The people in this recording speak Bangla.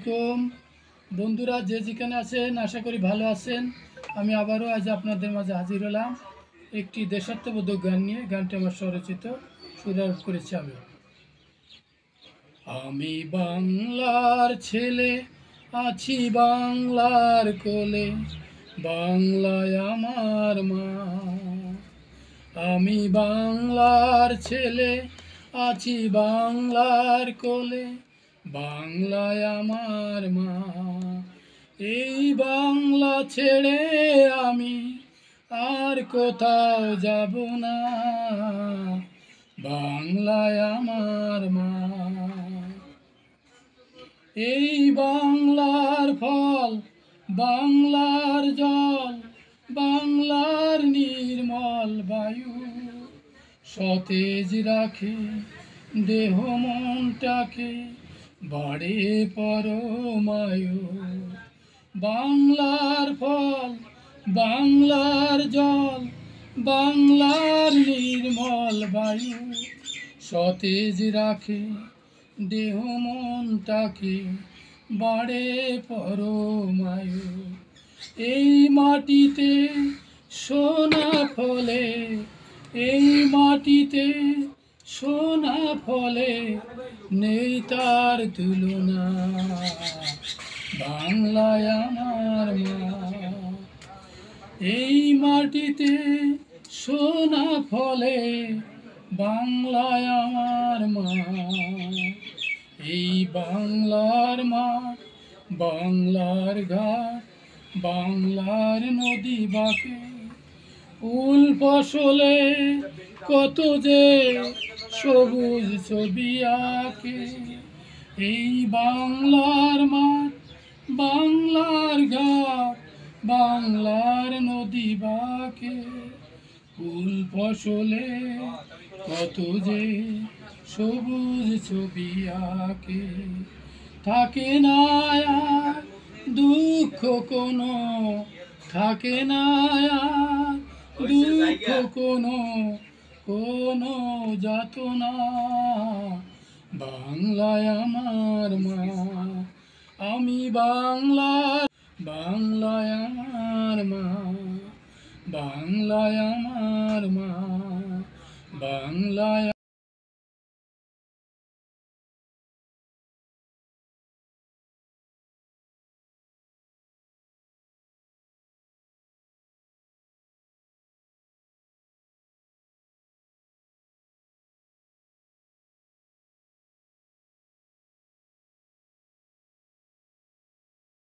কম বন্ধুরা যে যেখানে আছেন আশা করি ভালো আছেন। আমি আবারও আজ আপনাদের মাঝে হাজির হলাম একটি দেশাত্মবোধক গান নিয়ে। গানটি আমার স্বরচিত, সুরারোপ করেছি আমি। আমি বাংলার ছেলে, আছি বাংলার কোলে, বাংলায় আমার মা। আমি বাংলার ছেলে, আছি বাংলার কোলে, বাংলায় আমার মা। এই বাংলা ছেড়ে আমি আর কোথাও যাব না, বাংলায় আমার মা। এই বাংলার ফল, বাংলার জল, বাংলার নির্মল বায়ু সতেজ রাখে দেহ মনটাকে, বাড়ে পরমায়ু। বাংলার ফল, বাংলার জল, বাংলার নির্মল বায়ু সতেজ রাখে দেহ মনটাকে, বাড়ে পরমায়ু। এই মাটিতে সোনা ফলে, এই মাটিতে সোনা ফলে, নেই তার তুলনা, বাংলায় আমার মা। এই মাটিতে সোনা ফলে, বাংলায় আমার মা। এই বাংলার মাঠ, বাংলার ঘাট, বাংলার নদী বাঁকে, ফুল ফসলে কত যে সবুজ ছবি আঁকে। এই বাংলার মাঠ, বাংলার ঘাট, বাংলার নদী বাঁকে, ফুল ফসলে কত যে সবুজ ছবি আঁকে। থাকে না আর দুঃখ কোনো, থাকে না আর দুঃখ কোনো, কোনো যাতনা, বাংলায় আমার মা। আমি বাংলার, বাংলায় আমার মা, বাংলায় আমার মা, বাংলায়